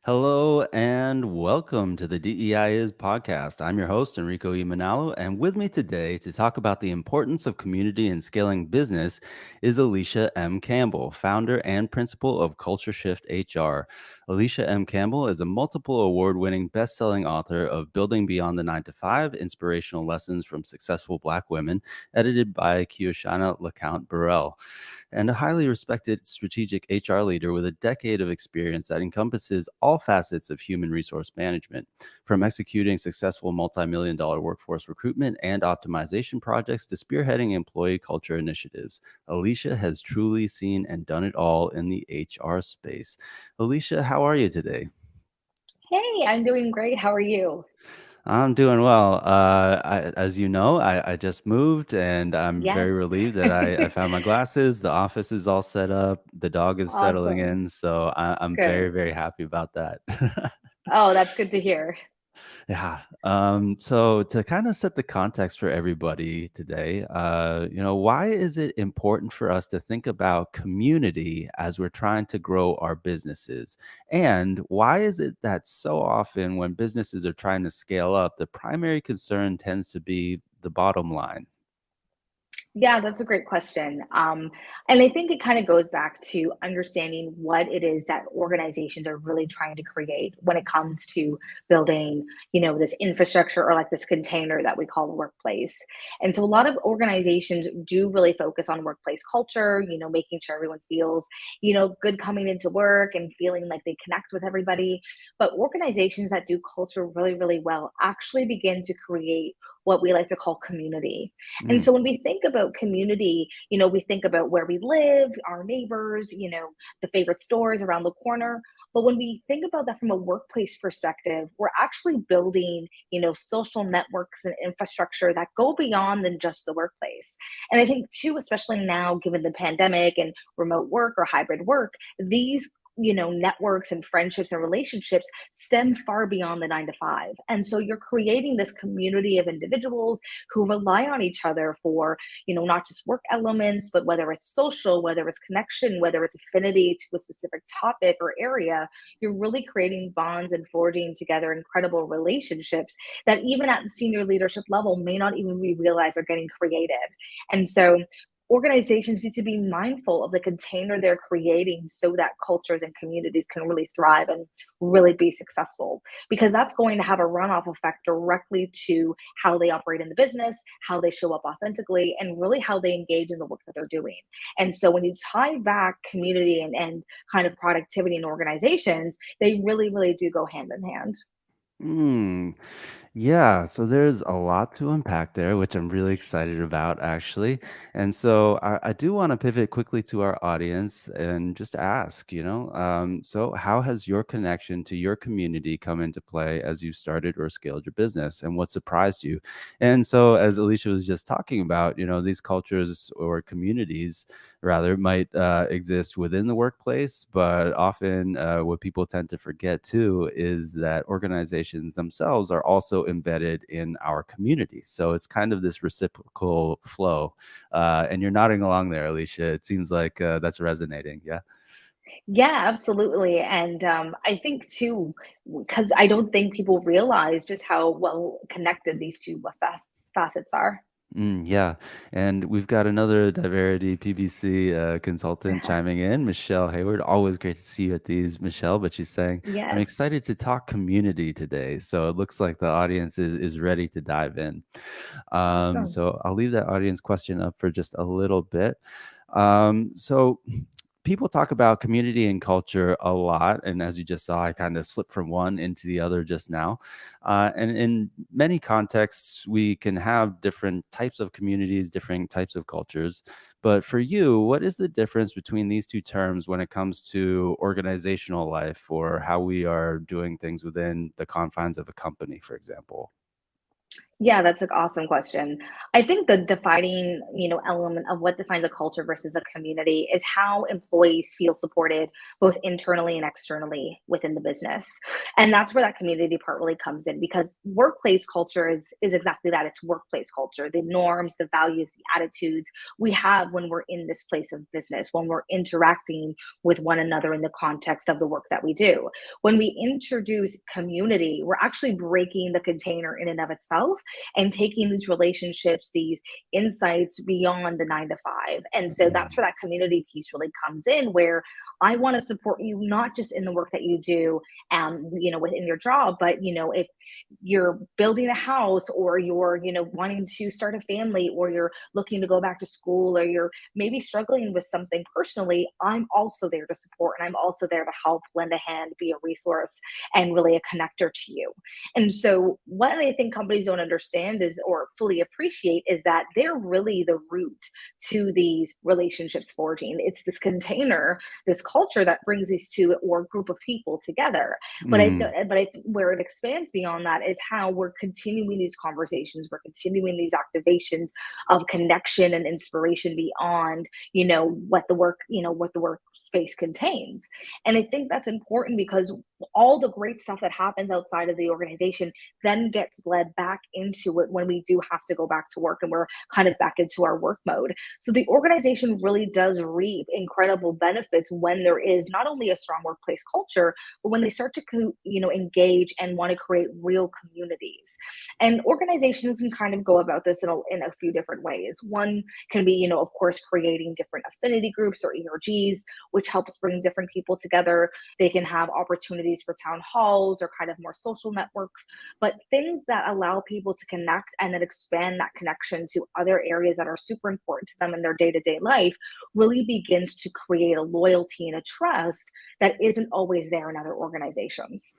Hello and welcome to the DEI is podcast. I'm your host, Enrico Imanalo, and with me today to talk about the importance of community and scaling business is Alysha M. Campbell, founder and principal of Culture Shift HR. Alysha M. Campbell is a multiple award winning best selling author of Building Beyond the 9 to 5 Inspirational Lessons from Successful Black Women, edited by Kiyoshana LaCount-Burrell, and a highly respected strategic HR leader with a decade of experience that encompasses all facets of human resource management, from executing successful multi-million dollar workforce recruitment and optimization projects to spearheading employee culture initiatives. Alysha has truly seen and done it all in the HR space. Alysha, how are you today? Hey, I'm doing great. How are you? I'm doing well. As you know, I just moved and I'm very Yes. relieved that I found my glasses. The office is all set up. The dog is settling Awesome. in. So I'm very, Good. very happy about that. Oh, that's good to hear. Yeah. So to kind of set the context for everybody today, why is it important for us to think about community as we're trying to grow our businesses? And why is it that so often when businesses are trying to scale up, the primary concern tends to be the bottom line? Yeah, that's a great question. And I think it kind of goes back to understanding what it is that organizations are really trying to create when it comes to building, this infrastructure or like this container that we call the workplace. And so a lot of organizations do really focus on workplace culture, making sure everyone feels, good coming into work and feeling like they connect with everybody. But organizations that do culture really, really well actually begin to create what we like to call community. And Mm, so when we think about community, we think about where we live, our neighbors, the favorite stores around the corner. But when we think about that from a workplace perspective, we're actually building, social networks and infrastructure that go beyond than just the workplace. And I think too, especially now, given the pandemic and remote work or hybrid work, these networks and friendships and relationships stem far beyond the 9 to 5. And so you're creating this community of individuals who rely on each other for, not just work elements, but whether it's social, whether it's connection, whether it's affinity to a specific topic or area, you're really creating bonds and forging together incredible relationships that even at the senior leadership level may not even be realized are getting created. And so organizations need to be mindful of the container they're creating so that cultures and communities can really thrive and really be successful, because that's going to have a runoff effect directly to how they operate in the business, how they show up authentically, and really how they engage in the work that they're doing. And so when you tie back community and kind of productivity in organizations, they really, really do go hand in hand. mm. Yeah, so there's a lot to unpack there, which I'm really excited about, actually. And so I do want to pivot quickly to our audience and just ask, so how has your connection to your community come into play as you started or scaled your business, and what surprised you? And so, as Alicia was just talking about, these cultures or communities, rather, might exist within the workplace, but often what people tend to forget too is that organizations themselves are also embedded in our community. So it's kind of this reciprocal flow. And you're nodding along there, Alicia. It seems like that's resonating. Yeah. Yeah, absolutely. And I think too, because I don't think people realize just how well connected these two facets are. Yeah, and we've got another DiVerity PBC consultant chiming in, Michelle Hayward. Always great to see you at these, Michelle. But she's saying, "I'm Yes. excited to talk community today." So it looks like the audience is ready to dive in. Awesome. So I'll leave that audience question up for just a little bit. So people talk about community and culture a lot, and as you just saw, I kind of slipped from one into the other just now. And in many contexts, we can have different types of communities, different types of cultures. But for you, what is the difference between these two terms when it comes to organizational life or how we are doing things within the confines of a company, for example? Yeah, that's an awesome question. I think the defining, element of what defines a culture versus a community is how employees feel supported both internally and externally within the business. And that's where that community part really comes in because workplace culture is exactly that. It's workplace culture, the norms, the values, the attitudes we have when we're in this place of business, when we're interacting with one another in the context of the work that we do. When we introduce community, we're actually breaking the container in and of itself and taking these relationships, these insights beyond the 9 to 5. And so that's Mm, where that community piece really comes in, where I want to support you not just in the work that you do, within your job, but if you're building a house or you're, wanting to start a family or you're looking to go back to school or you're maybe struggling with something personally, I'm also there to support and I'm also there to help lend a hand, be a resource, and really a connector to you. And so, what I think companies don't understand is, or fully appreciate, is that they're really the root to these relationships forging. It's this container, this culture that brings these two or group of people together. mm. Where it expands beyond that is how we're continuing these conversations, we're continuing these activations of connection and inspiration beyond, what the workspace contains. And I think that's important because all the great stuff that happens outside of the organization then gets bled back into it when we do have to go back to work and we're kind of back into our work mode. So the organization really does reap incredible benefits when there is not only a strong workplace culture, but when they start to engage and want to create real communities. And organizations can kind of go about this in a few different ways. One can be, of course, creating different affinity groups or ERGs, which helps bring different people together. They can have opportunities for town halls or kind of more social networks, but things that allow people to connect and then expand that connection to other areas that are super important to them in their day-to-day life really begins to create a loyalty and a trust that isn't always there in other organizations.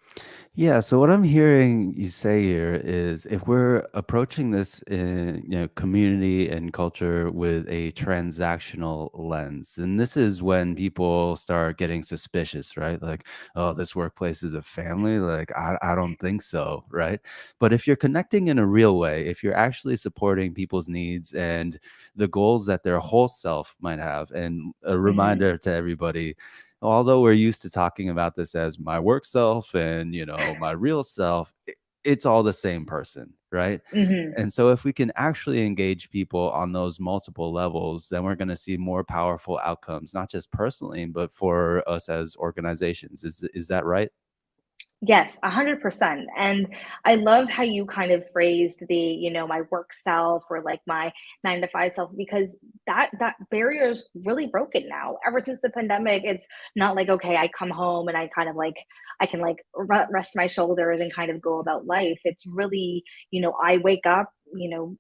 Yeah, so what I'm hearing you say here is if we're approaching this in, community and culture with a transactional lens, and this is when people start getting suspicious, right? Like, oh, this workplace is a family. Like, I don't think so, right? But if you're connecting in a real way, if you're actually supporting people's needs and the goals that their whole self might have, and a Mhm. reminder to everybody, although we're used to talking about this as my work self and my real self, it's all the same person, right? Mhm. And so if we can actually engage people on those multiple levels, then we're going to see more powerful outcomes, not just personally but for us as organizations. Is that right? Yes, 100%. And I loved how you kind of phrased my work self or like my 9 to 5 self, because that barrier is really broken now. Ever since the pandemic, it's not like, okay, I come home and I kind of like, I can like rest my shoulders and kind of go about life. It's really, I wake up,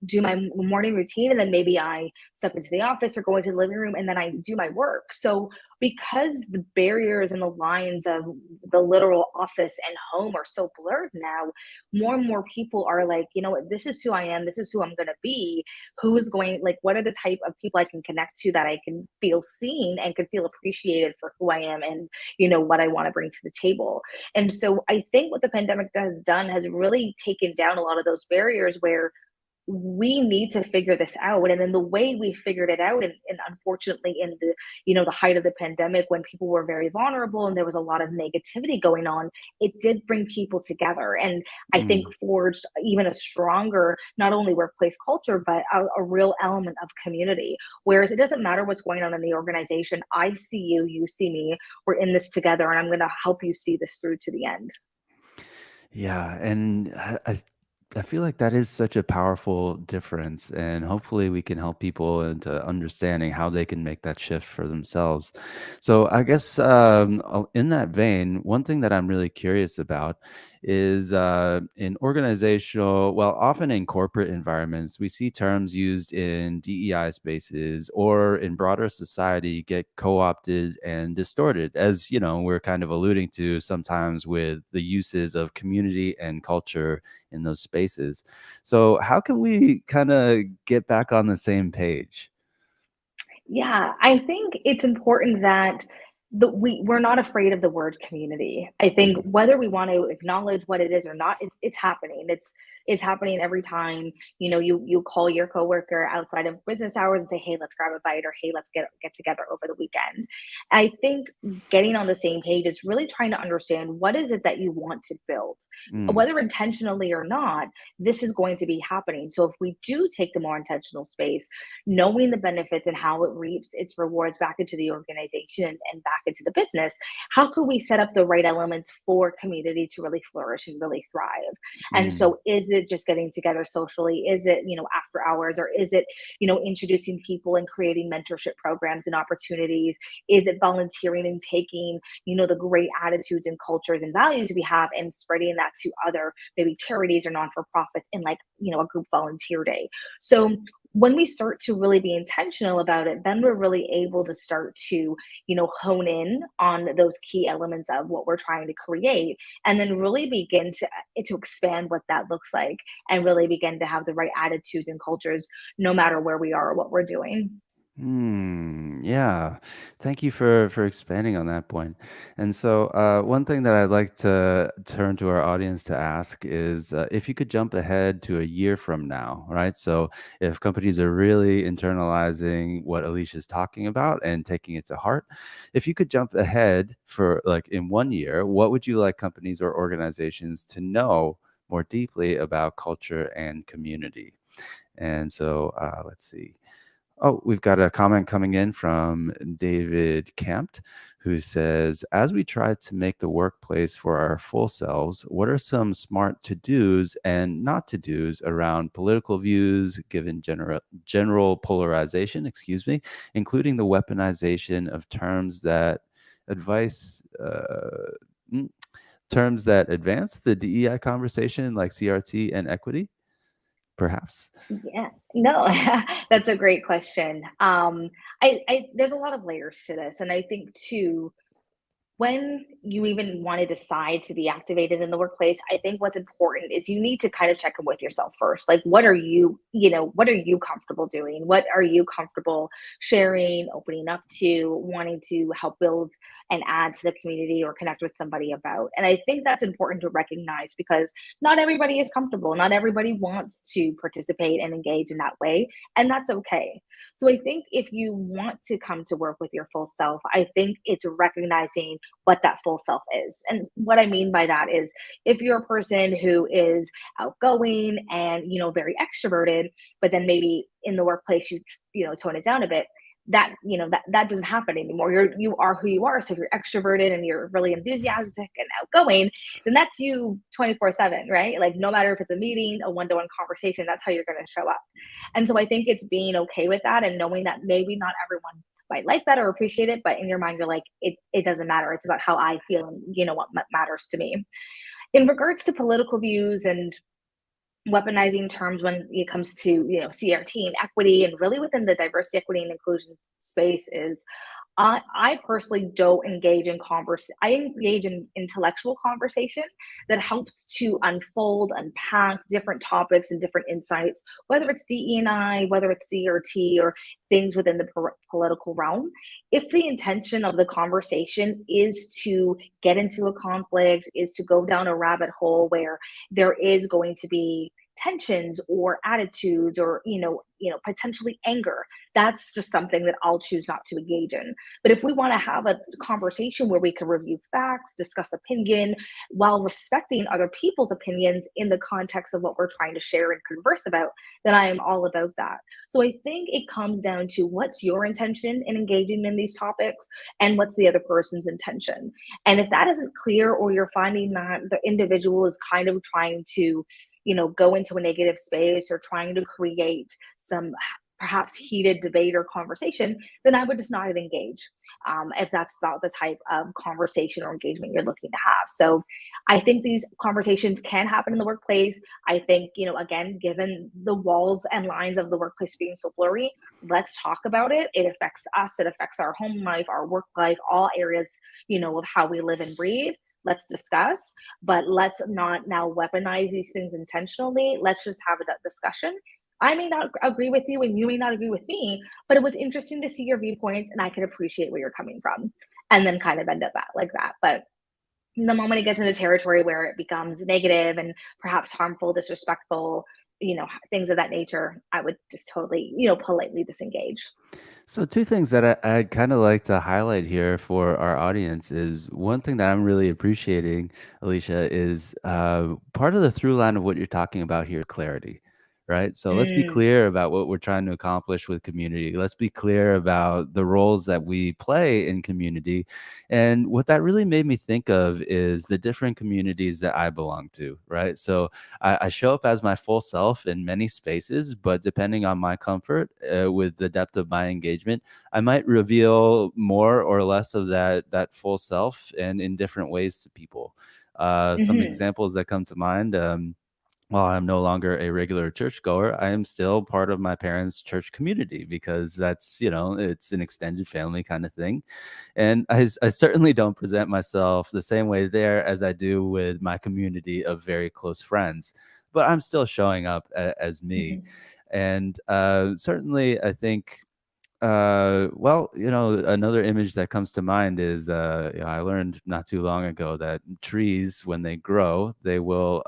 do my morning routine, and then maybe I step into the office or go into the living room and then I do my work. So because the barriers and the lines of the literal office and home are so blurred now, more and more people are like, you know what, this is who I am, this is who I'm going to be. Who is going, like, what are the type of people I can connect to that I can feel seen and can feel appreciated for who I am and, what I want to bring to the table. And so I think what the pandemic has done has really taken down a lot of those barriers where we need to figure this out. And in the way we figured it out, and unfortunately in the height of the pandemic, when people were very vulnerable and there was a lot of negativity going on, it did bring people together, and I think Mm. forged even a stronger, not only workplace culture, but a real element of community. Whereas it doesn't matter what's going on in the organization, I see you, you see me, we're in this together, and I'm going to help you see this through to the end. Yeah, and I feel like that is such a powerful difference, and hopefully we can help people into understanding how they can make that shift for themselves. So I guess in that vein, one thing that I'm really curious about is in organizational, well, often in corporate environments, we see terms used in DEI spaces or in broader society get co-opted and distorted, as we're kind of alluding to sometimes with the uses of community and culture in those spaces. So how can we kind of get back on the same page? Yeah, I think it's important that we're not afraid of the word community. I think Mm, whether we want to acknowledge what it is or not, it's happening. It's happening every time, you call your coworker outside of business hours and say, "Hey, let's grab a bite," or "Hey, let's get together over the weekend." I think getting on the same page is really trying to understand what is it that you want to build. mm, Whether intentionally or not, this is going to be happening. So if we do take the more intentional space, knowing the benefits and how it reaps its rewards back into the organization and back into the business, how could we set up the right elements for community to really flourish and really thrive? And mm, so, is it just getting together socially? Is it, after hours? Or is it, introducing people and creating mentorship programs and opportunities? Is it volunteering and taking, the great attitudes and cultures and values we have and spreading that to other maybe charities or non for profits in like, a group volunteer day? So, when we start to really be intentional about it, then we're really able to start to, hone in on those key elements of what we're trying to create, and then really begin to expand what that looks like, and really begin to have the right attitudes and cultures, no matter where we are or what we're doing. yeah. Thank you for expanding on that point. And so, one thing that I'd like to turn to our audience to ask is if you could jump ahead to a year from now, right? So, if companies are really internalizing what Alicia's talking about and taking it to heart, if you could jump ahead for like in 1 year, what would you like companies or organizations to know more deeply about culture and community? And so, let's see. Oh, we've got a comment coming in from David Campt, who says, as we try to make the workplace for our full selves, what are some smart to dos and not to dos around political views, given general polarization, excuse me, including the weaponization of advice, mm, terms that advance the DEI conversation, like CRT and equity, perhaps? Yeah, no, that's a great question. I there's a lot of layers to this, and I think too, when you even want to decide to be activated in the workplace, I think what's important is you need to kind of check in with yourself first. Like, what are you comfortable doing? What are you comfortable sharing, opening up to, wanting to help build and add to the community or connect with somebody about? And I think that's important to recognize because not everybody is comfortable. Not everybody wants to participate and engage in that way. And that's okay. So I think if you want to come to work with your full self, I think it's recognizing what that full self is. And what I mean by that is if you're a person who is outgoing and, very extroverted, but then maybe in the workplace tone it down a bit, that doesn't happen anymore. You are who you are. So if you're extroverted and you're really enthusiastic and outgoing, then that's you 24/7, right? Like no matter if it's a meeting, a one-to-one conversation, that's how you're going to show up. And so I think it's being okay with that and knowing that maybe not everyone might like that or appreciate it, but in your mind, you're like, it doesn't matter. It's about how I feel and what matters to me. In regards to political views and weaponizing terms when it comes to CRT and equity and really within the diversity, equity, and inclusion space is I personally don't engage in converse. I engage in intellectual conversation that helps to unfold, unpack different topics and different insights, whether it's DE&I, whether it's CRT, or things within the political realm. If the intention of the conversation is to get into a conflict, is to go down a rabbit hole where there is going to be tensions or attitudes or potentially anger, that's just something that I'll choose not to engage in. But if we want to have a conversation where we can review facts, discuss opinion while respecting other people's opinions in the context of what we're trying to share and converse about, then I am all about that. So I think it comes down to what's your intention in engaging in these topics and what's the other person's intention. And if that isn't clear or you're finding that the individual is kind of trying to go into a negative space or trying to create some perhaps heated debate or conversation, then I would just not engage if that's not the type of conversation or engagement you're looking to have. So I think these conversations can happen in the workplace. I think, again, given the walls and lines of the workplace being so blurry, let's talk about it. It affects us, it affects our home life, our work life, all areas, of how we live and breathe. Let's discuss, but let's not now weaponize these things intentionally. Let's just have a discussion. I may not agree with you and you may not agree with me, but it was interesting to see your viewpoints and I can appreciate where you're coming from. and then kind of end up like that. But the moment it gets into territory where it becomes negative and perhaps harmful, disrespectful, things of that nature, I would just totally, politely disengage. So, two things that I'd kind of like to highlight here for our audience is one thing that I'm really appreciating, Alicia, is part of the through line of what you're talking about here is clarity, right? So, let's be Mm, clear about what we're trying to accomplish with community. Let's be clear about the roles that we play in community. And what that really made me think of is the different communities that I belong to, right? So, I show up as my full self in many spaces, but depending on my comfort with the depth of my engagement, I might reveal more or less of that full self and in different ways to people. Some mhm, examples that come to mind. While I'm no longer a regular churchgoer, I am still part of my parents' church community because that's, it's an extended family kind of thing. And I certainly don't present myself the same way there as I do with my community of very close friends, but I'm still showing up as me. mhm, And certainly, I think well, another image that comes to mind is, I learned not too long ago that trees, when they grow, they will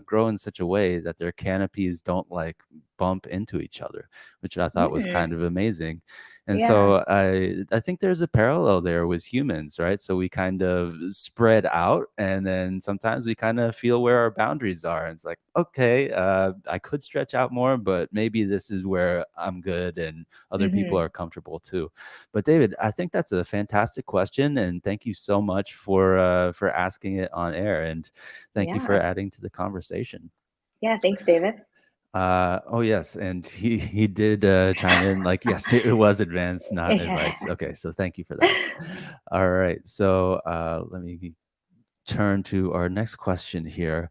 grow in such a way that their canopies don't like bump into each other, which I thought was kind mm, of amazing. And yeah, so I think there's a parallel there with humans, right? So we kind of spread out, and then sometimes we kind of feel where our boundaries are. And it's like, okay, I could stretch out more, but maybe this is where I'm good, and other people mhm, are comfortable too. But David, I think that's a fantastic question, and thank you so much for asking it on air, and thank you for yeah, adding to the conversation. yeah, thanks, David. Oh yes, and he did chime in like, yes, it was advice, not advice. Okay, so thank you for that. All right, so let me turn to our next question here.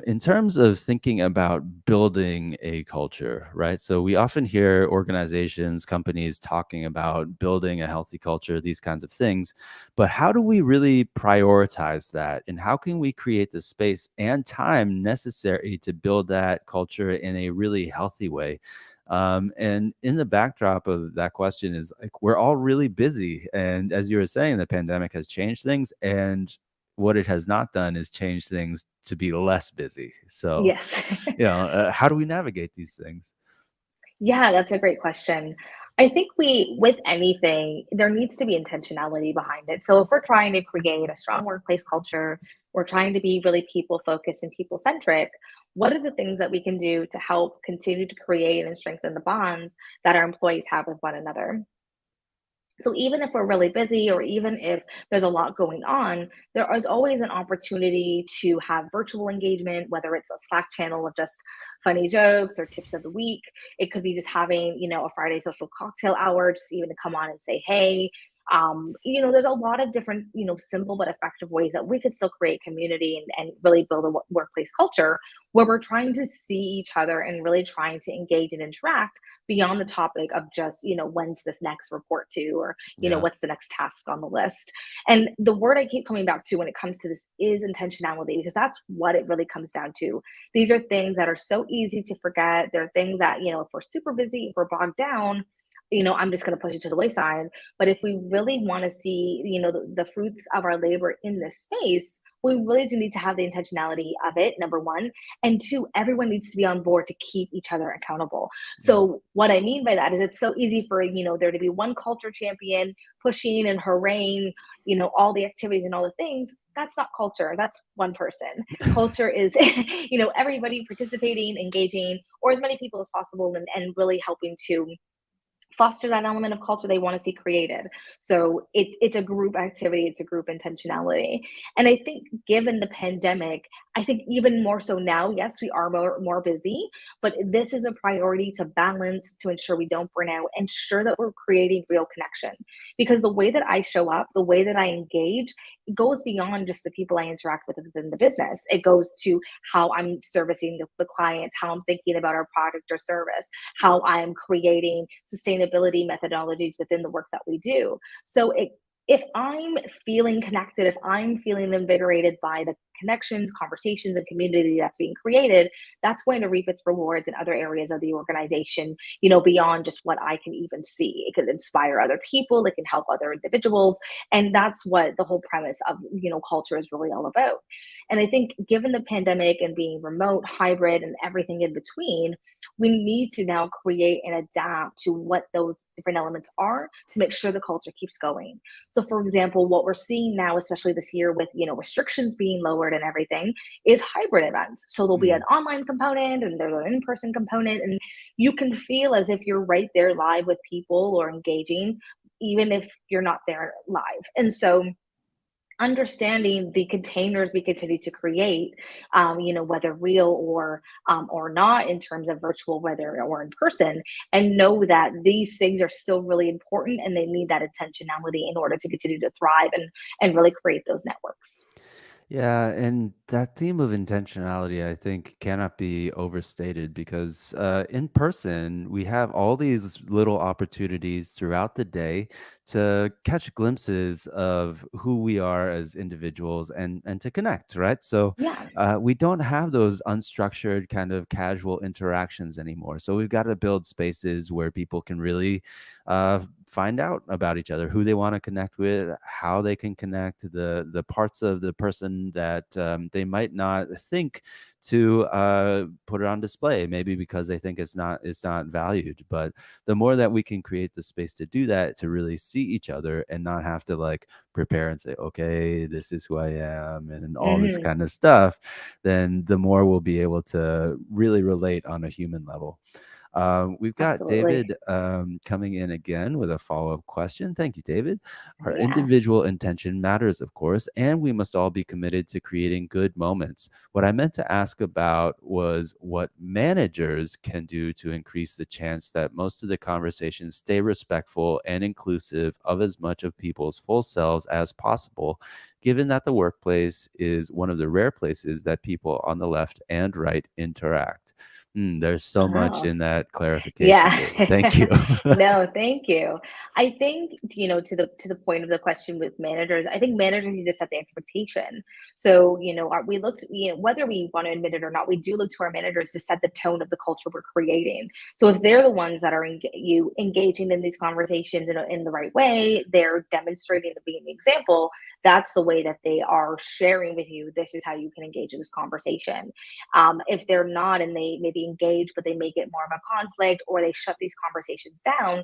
In terms of thinking about building a culture, right? So we often hear organizations, companies talking about building a healthy culture, these kinds of things. But how do we really prioritize that? And how can we create the space and time necessary to build that culture in a really healthy way? And in the backdrop of that question is like, we're all really busy. And as you were saying, the pandemic has changed things. And what it has not done is change things to be less busy. So, Yes. how do we navigate these things? Yeah, that's a great question. I think with anything, there needs to be intentionality behind it. So if we're trying to create a strong workplace culture, we're trying to be really people focused and people centric. What are the things that we can do to help continue to create and strengthen the bonds that our employees have with one another? So even if we're really busy or even if there's a lot going on, there is always an opportunity to have virtual engagement, whether it's a Slack channel of just funny jokes or tips of the week. It could be just having, a Friday social cocktail hour, just even to come on and say, hey. There's a lot of different, simple but effective ways that we could still create community and really build a workplace culture where we're trying to see each other and really trying to engage and interact beyond the topic of just, when's this next report to, or, Yeah. what's the next task on the list. And the word I keep coming back to when it comes to this is intentionality, because that's what it really comes down to. These are things that are so easy to forget. They're things that, if we're super busy, if we're bogged down, I'm just going to push it to the wayside. But if we really want to see, the fruits of our labor in this space, we really do need to have the intentionality of it, number one. And two, everyone needs to be on board to keep each other accountable. Yeah. So what I mean by that is it's so easy for, there to be one culture champion pushing and hooraying, all the activities and all the things. That's not culture. That's one person. Culture is, everybody participating, engaging, or as many people as possible and really helping to foster that element of culture they want to see created. So it's a group activity, it's a group intentionality. And I think given the pandemic, I think even more so now, yes, we are more busy, but this is a priority to balance, to ensure we don't burn out, ensure that we're creating real connection. Because the way that I show up, the way that I engage, it goes beyond just the people I interact with within the business. It goes to how I'm servicing the clients, how I'm thinking about our product or service, how I'm creating sustainability methodologies within the work that we do. So if I'm feeling connected, if I'm feeling invigorated by the connections, conversations, and community that's being created, that's going to reap its rewards in other areas of the organization, beyond just what I can even see. It could inspire other people, it can help other individuals. And that's what the whole premise of, culture is really all about. And I think given the pandemic and being remote, hybrid, and everything in between, we need to now create and adapt to what those different elements are to make sure the culture keeps going. So, for example, what we're seeing now, especially this year with restrictions being lowered and everything, is hybrid events. So there'll be an Mm. online component and there's an in-person component, and you can feel as if you're right there live with people or engaging, even if you're not there live. And so understanding the containers we continue to create, whether real or not, in terms of virtual, whether or in person, and know that these things are still really important and they need that intentionality in order to continue to thrive and really create those networks. Yeah, and that theme of intentionality, I think, cannot be overstated because in person, we have all these little opportunities throughout the day to catch glimpses of who we are as individuals and to connect, right? So Yeah. we don't have those unstructured kind of casual interactions anymore. So we've got to build spaces where people can really find out about each other, who they want to connect with, how they can connect, the parts of the person that they might not think to put it on display, maybe because they think it's not valued. But the more that we can create the space to do that, to really see each other and not have to like prepare and say, okay, this is who I am, and all this Hmm. kind of stuff, then the more we'll be able to really relate on a human level. We've got Absolutely. David coming in again with a follow-up question. Thank you, David. Our Yeah. individual intention matters, of course, and we must all be committed to creating good moments. What I meant to ask about was what managers can do to increase the chance that most of the conversations stay respectful and inclusive of as much of people's full selves as possible, given that the workplace is one of the rare places that people on the left and right interact. There's so much Oh. in that Yeah. clarification, David. Thank you. No, thank you. I think, to the point of the question with managers, I think managers need to set the expectation. So, we looked, whether we want to admit it or not, we do look to our managers to set the tone of the culture we're creating. So if they're the ones that are engaging in these conversations in the right way, they're demonstrating to being the example. That's the way that they are sharing with you. This is how you can engage in this conversation. If they're not and they maybe engage, but they make it more of a conflict or they shut these conversations down,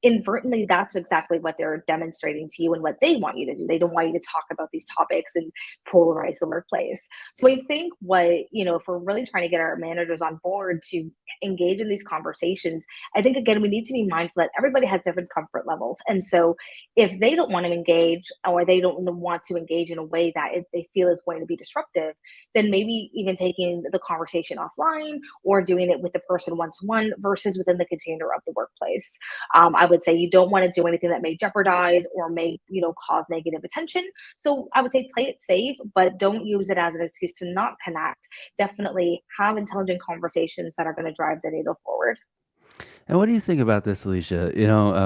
inadvertently, that's exactly what they're demonstrating to you and what they want you to do. They don't want you to talk about these topics and polarize the workplace. So I think if we're really trying to get our managers on board to engage in these conversations, I think, again, we need to be mindful that everybody has different comfort levels. And so if they don't want to engage or they don't want to engage in a way that they feel is going to be disruptive, then maybe even taking the conversation offline or doing it with the person one to one versus within the container of the workplace. I would say you don't want to do anything that may jeopardize or may, cause negative attention. So I would say play it safe, but don't use it as an excuse to not connect. Definitely have intelligent conversations that are going to drive the needle forward. And what do you think about this, Alicia?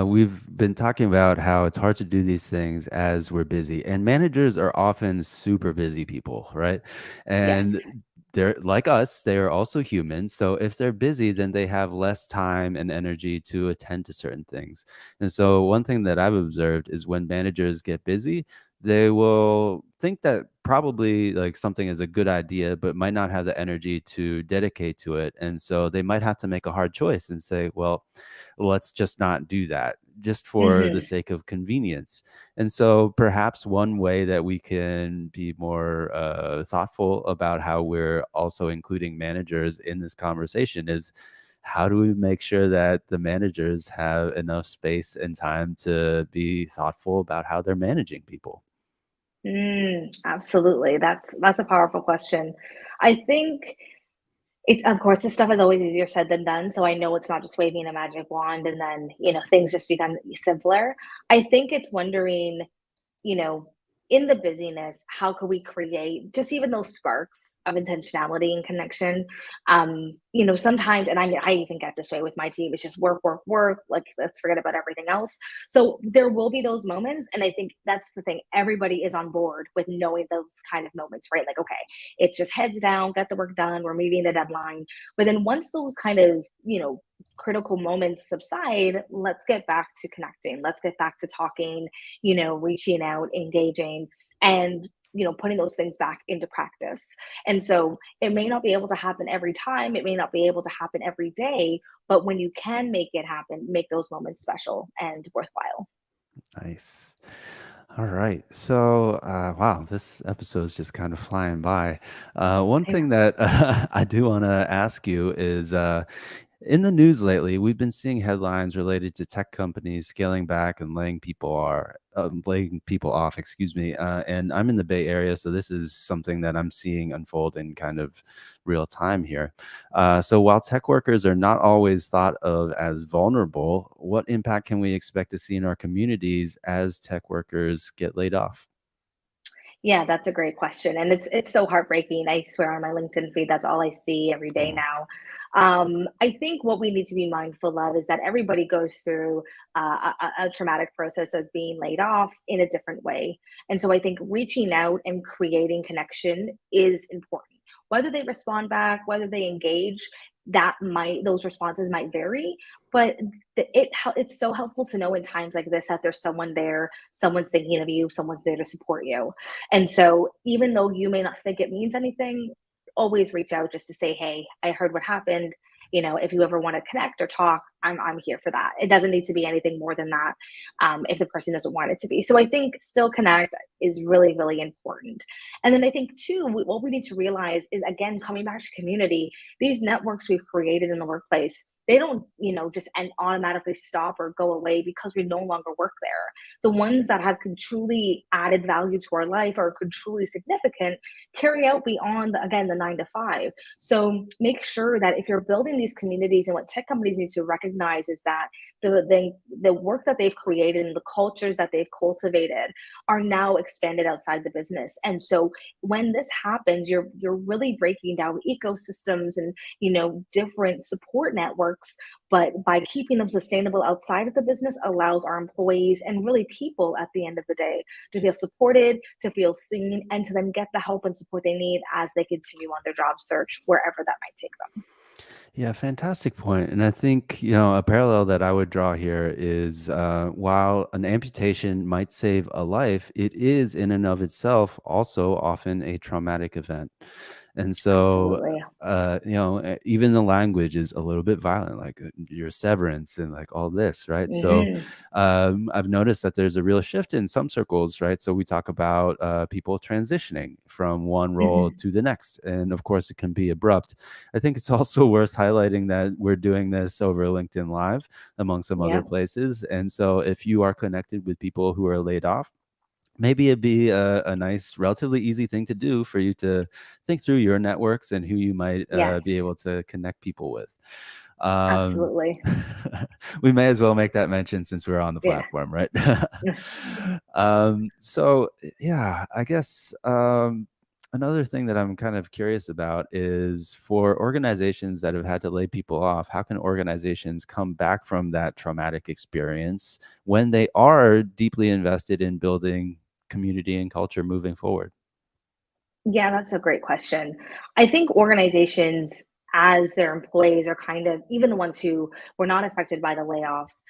We've been talking about how it's hard to do these things as we're busy, and managers are often super busy people, right? Yes. And they're like us, they are also human. So if they're busy, then they have less time and energy to attend to certain things. And so, one thing that I've observed is when managers get busy, they will think that probably like something is a good idea, but might not have the energy to dedicate to it. And so they might have to make a hard choice and say, well, let's just not do that just for the Hmm. sake of convenience. And so perhaps one way that we can be more thoughtful about how we're also including managers in this conversation is how do we make sure that the managers have enough space and time to be thoughtful about how they're managing people? Absolutely. That's a powerful question. I think it's, of course, this stuff is always easier said than done. So I know it's not just waving a magic wand and then, things just become simpler. I think it's wondering, you know, in the busyness, how can we create just even those sparks? of intentionality and connection. Sometimes, and I even get this way with my team, it's just work, work, work. Like, let's forget about everything else. So there will be those moments. And I think that's the thing. Everybody is on board with knowing those kind of moments, right? Like, okay, it's just heads down, get the work done, we're meeting the deadline. But then once those kind of, critical moments subside, let's get back to connecting. Let's get back to talking, reaching out, engaging, and putting those things back into practice. And so it may not be able to happen every time, it may not be able to happen every day, but when you can make it happen, make those moments special and worthwhile. Nice. All right. So, wow, this episode is just kind of flying by. One Yeah. thing that I do want to ask you is in the news lately, we've been seeing headlines related to tech companies scaling back and laying people off, excuse me. And I'm in the Bay Area, so this is something that I'm seeing unfold in kind of real time here. So while tech workers are not always thought of as vulnerable, what impact can we expect to see in our communities as tech workers get laid off? Yeah, that's a great question, and it's so heartbreaking. I swear on my LinkedIn feed, that's all I see every day Oh, now. I think what we need to be mindful of is that everybody goes through a traumatic process as being laid off in a different way, and so I think reaching out and creating connection is important. Whether they respond back, whether they engage, those responses might vary, but it's so helpful to know in times like this that there's someone there, someone's thinking of you, someone's there to support you. And so even though you may not think it means anything, always reach out just to say, "Hey, I heard what happened. If you ever want to connect or talk, I'm here for that." It doesn't need to be anything more than that, if the person doesn't want it to be. So I think still connect is really, really important. And then I think too, what we need to realize is, again, coming back to community, these networks we've created in the workplace, they don't, just and automatically stop or go away because we no longer work there. The ones that have could truly added value to our life or could truly significant carry out beyond, again, the 9 to 5. So make sure that if you're building these communities, and what tech companies need to recognize is that the work that they've created and the cultures that they've cultivated are now expanded outside the business. And so when this happens, you're really breaking down ecosystems and different support networks, but by keeping them sustainable outside of the business allows our employees and really people at the end of the day to feel supported, to feel seen, and to then get the help and support they need as they continue on their job search, wherever that might take them. yeah, fantastic point. And I think, a parallel that I would draw here is while an amputation might save a life, it is in and of itself also often a traumatic event. And so, Absolutely. even the language is a little bit violent, like your severance and like all this, right? So, Hmm. I've noticed that there's a real shift in some circles, right? So we talk about people transitioning from one role Hmm. to the next, and of course, it can be abrupt. I think it's also worth highlighting that we're doing this over LinkedIn Live, among some other Yep. places. And so, if you are connected with people who are laid off, maybe it'd be a nice, relatively easy thing to do for you to think through your networks and who you might be Yes. able to connect people with. Um, Absolutely. we may as well make that mention since we're on the Yeah. platform, right? Yeah, I guess another thing that I'm kind of curious about is for organizations that have had to lay people off, how can organizations come back from that traumatic experience when they are deeply invested in building community and culture moving forward? Yeah, that's a great question. I think organizations, as their employees, are kind of, even the ones who were not affected by the layoffs,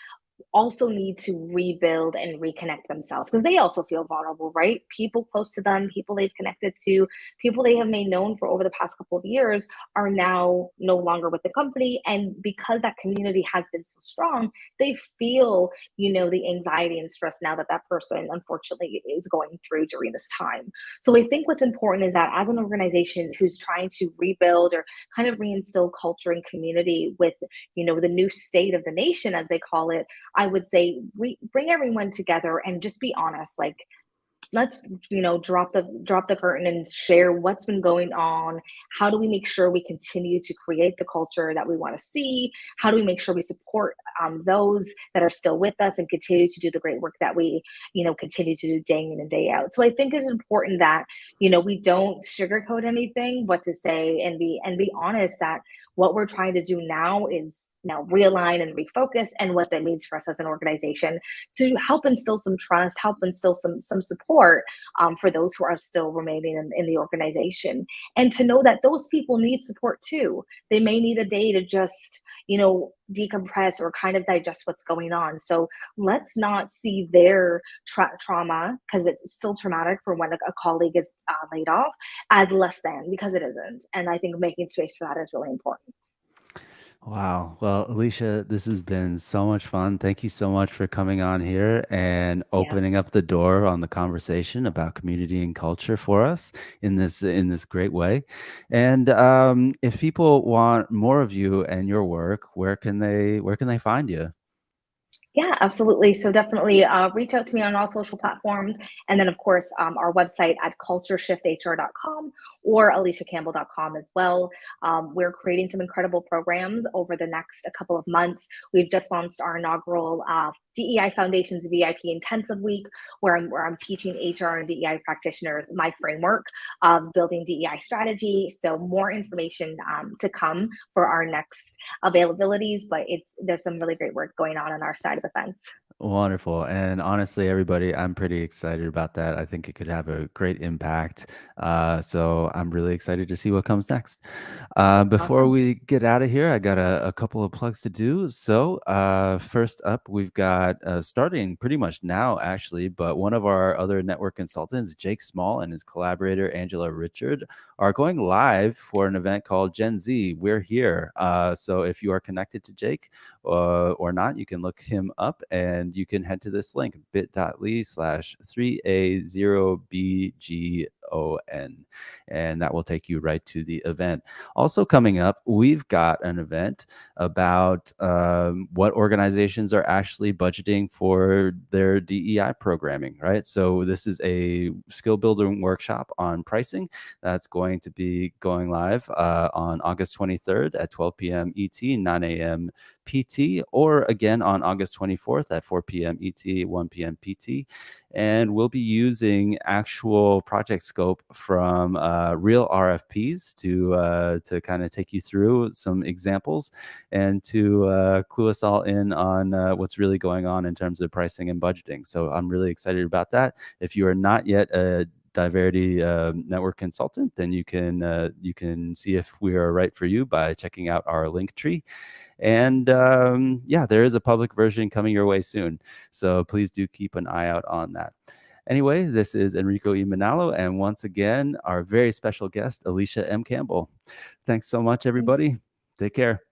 also need to rebuild and reconnect themselves because they also feel vulnerable, right? People close to them, people they've connected to, people they have made known for over the past couple of years are now no longer with the company. And because that community has been so strong, they feel, the anxiety and stress now that that person unfortunately is going through during this time. So I think what's important is that as an organization who's trying to rebuild or kind of reinstill culture and community with, the new state of the nation, as they call it, I would say bring everyone together and just be honest. Like, let's drop the curtain and share what's been going on. How do we make sure we continue to create the culture that we want to see? How do we make sure we support those that are still with us and continue to do the great work that we continue to do day in and day out? So I think it's important that we don't sugarcoat anything, but to say and be honest that what we're trying to do now is realign and refocus, and what that means for us as an organization to help instill some trust, help instill some support for those who are still remaining in the organization, and to know that those people need support too. They may need a day to just decompress or kind of digest what's going on. So let's not see their trauma, because it's still traumatic for when a colleague is laid off, as less than, because it isn't. And I think making space for that is really important. Wow. Well, Alicia, this has been so much fun. Thank you so much for coming on here and opening Yes. up the door on the conversation about community and culture for us in this great way. And if people want more of you and your work, where can they find you? Yeah, absolutely. So definitely reach out to me on all social platforms. And then, of course, our website at cultureshifthr.com or aliciacampbell.com as well. We're creating some incredible programs over the next a couple of months. We've just launched our inaugural DEI Foundations VIP Intensive Week, where I'm teaching HR and DEI practitioners my framework of building DEI strategy. So more information to come for our next availabilities, but there's some really great work going on our side of the fence. Wonderful. And honestly, everybody, I'm pretty excited about that. I think it could have a great impact. So I'm really excited to see what comes next. Before Awesome. we get out of here, I got a couple of plugs to do. So first up, we've got starting pretty much now, actually, but one of our other network consultants, Jake Small, and his collaborator, Angela Richard, are going live for an event called Gen Z. We're here. So if you are connected to Jake, or not, you can look him up and you can head to this link bit.ly/3A0BGON, and that will take you right to the event. Also, coming up, we've got an event about what organizations are actually budgeting for their DEI programming, right? So, this is a skill building workshop on pricing that's going to be going live on August 23rd at 12 p.m. ET, 9 a.m. PT, or again on August 24th at 4 p.m. ET, 1 p.m. PT. And we'll be using actual project scope from real RFPs to kind of take you through some examples and to clue us all in on what's really going on in terms of pricing and budgeting. So I'm really excited about that. If you are not yet a DiVerity Network consultant, then you can see if we are right for you by checking out our link tree. And yeah, there is a public version coming your way soon. So please do keep an eye out on that. Anyway, this is Enrico E. Manalo, and once again, our very special guest, Alysha M. Campbell. Thanks so much, Thank everybody. Take care.